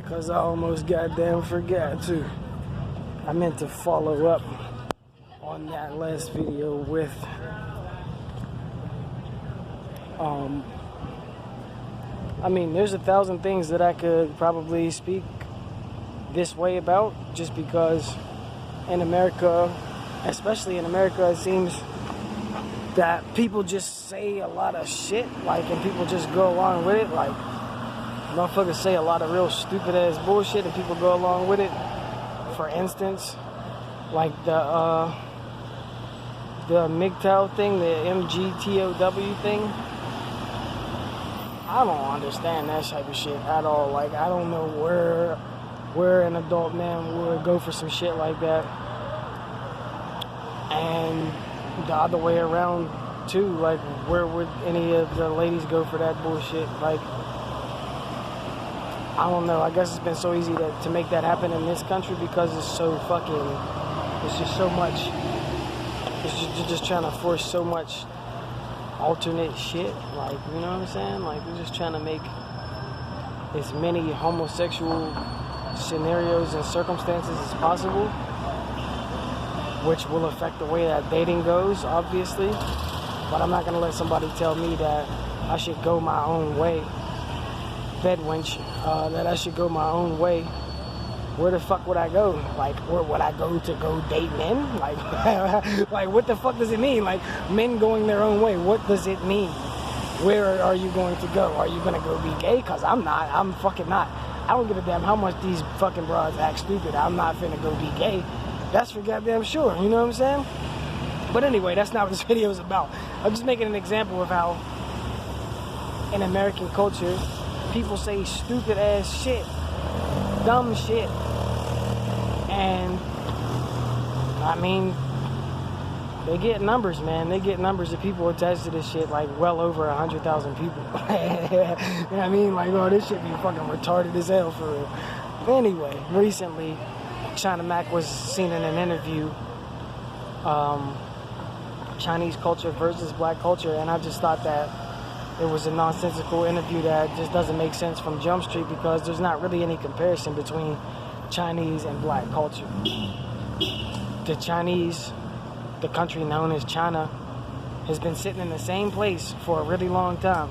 Cause I almost goddamn forgot to. I meant to follow up on that last video with I mean, there's 1,000 things that I could probably speak this way about, just because in America, especially in America, it seems that people just say a lot of shit, like, and people just go along with it. Like, motherfuckers say a lot of real stupid ass bullshit and people go along with it. For instance, like the MGTOW thing, the MGTOW thing. I don't understand that type of shit at all. Like, I don't know where an adult man would go for some shit like that. And the other way around too. Like, where would any of the ladies go for that bullshit? Like, I don't know. I guess it's been so easy to make that happen in this country because it's so fucking, it's just so much, you're just trying to force so much alternate shit, like, you know what I'm saying? Like, we're just trying to make as many homosexual scenarios and circumstances as possible, which will affect the way that dating goes, obviously. But I'm not gonna let somebody tell me that I should go my own way, bedwench, that I should go my own way. Where the fuck would I go? Like, where would I go to go date men? Like, like, what the fuck does it mean? Like, men going their own way, what does it mean? Where are you going to go? Are you gonna go be gay? Because I'm not. I'm fucking not. I don't give a damn how much these fucking broads act stupid. I'm not finna go be gay. That's for goddamn sure. You know what I'm saying? But anyway, that's not what this video is about. I'm just making an example of how in American culture, people say stupid ass shit, dumb shit. And I mean, they get numbers, man. They get numbers of people attached to this shit, like well over 100,000 people. You know what I mean? Like, oh, this shit be fucking retarded as hell for real. Anyway, recently, China Mac was seen in an interview, Chinese culture versus black culture, and I just thought that it was a nonsensical interview that just doesn't make sense from Jump Street, because there's not really any comparison between Chinese and black culture. The Chinese, the country known as China, has been sitting in the same place for a really long time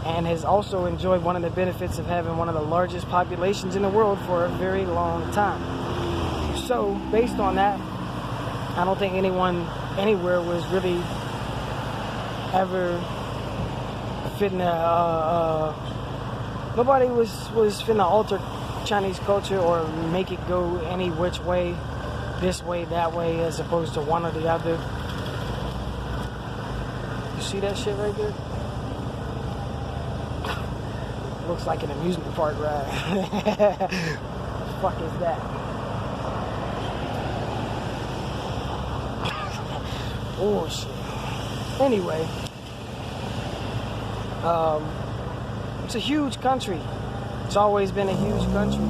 and has also enjoyed one of the benefits of having one of the largest populations in the world for a very long time. So, based on that, I don't think anyone anywhere was really ever finna, nobody was finna alter Chinese culture or make it go any which way, this way, that way, as opposed to one or the other. You see that shit right there? Looks like an amusement park ride. What the fuck is that? Oh shit. Anyway, it's a huge country. It's always been a huge country.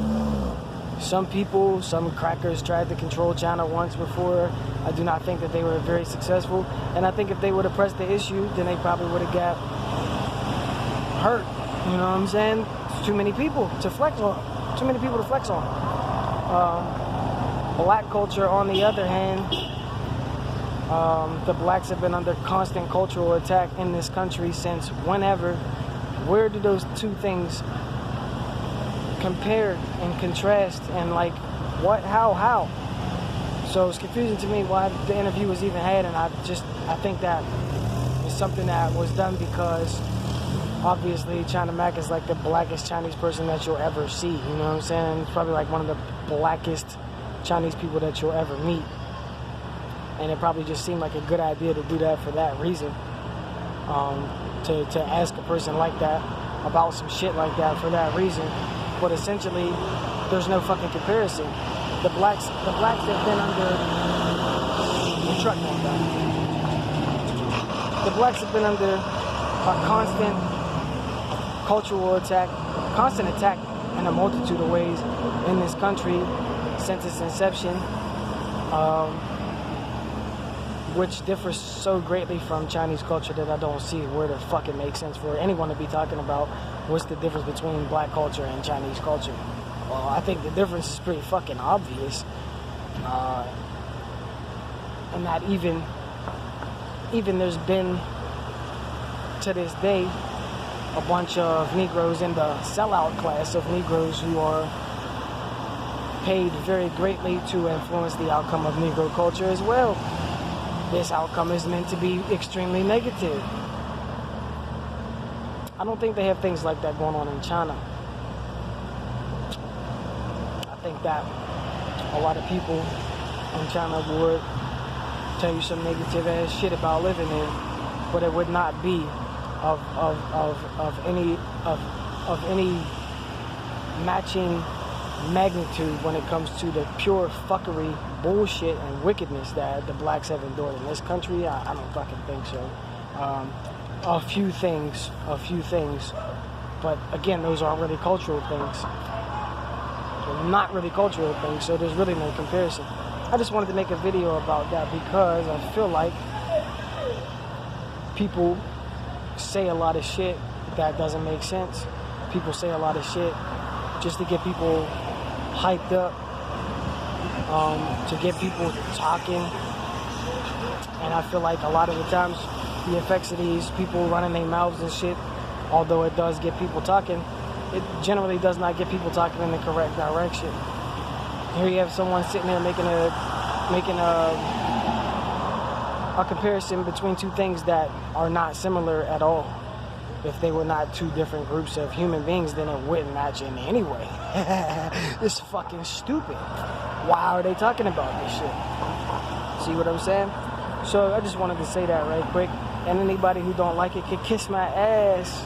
Some people, some crackers tried to control China once before. I do not think that they were very successful. And I think if they would have pressed the issue, then they probably would have got hurt. You know what I'm saying? It's too many people to flex on. Too many people to flex on. Black culture, on the other hand, the blacks have been under constant cultural attack in this country since whenever. Where do those two things compare and contrast, and like what, how? So it's confusing to me why the interview was even had, and I think that it's something that was done because obviously China Mac is like the blackest Chinese person that you'll ever see. You know what I'm saying? It's probably like one of the blackest Chinese people that you'll ever meet, and it probably just seemed like a good idea to do that for that reason. To ask a person like that about some shit like that for that reason. But essentially, there's no fucking comparison. The blacks have been under the truck like that. The blacks have been under a constant cultural attack, constant attack in a multitude of ways in this country since its inception, which differs so greatly from Chinese culture that I don't see where the fuck it makes sense for anyone to be talking about what's the difference between black culture and Chinese culture. Well, I think the difference is pretty fucking obvious. And that even there's been, to this day, a bunch of Negroes in the sellout class of Negroes who are paid very greatly to influence the outcome of Negro culture as well. This outcome is meant to be extremely negative. I don't think they have things like that going on in China. I think that a lot of people in China would tell you some negative ass shit about living there, but it would not be of any matching magnitude when it comes to the pure fuckery, bullshit, and wickedness that the blacks have endured in this country. I don't fucking think so. A few things, but again, those aren't really cultural things. They're not really cultural things, so there's really no comparison. I just wanted to make a video about that because I feel like people say a lot of shit that doesn't make sense. People say a lot of shit just to get people hyped up, to get people talking. And I feel like a lot of the times the effects of these people running their mouths and shit, although it does get people talking, it generally does not get people talking in the correct direction. Here you have someone sitting there making a comparison between two things that are not similar at all. If they were not two different groups of human beings, then it wouldn't match in any way. It's fucking stupid. Why are they talking about this shit? See what I'm saying? So I just wanted to say that right quick. And anybody who don't like it can kiss my ass.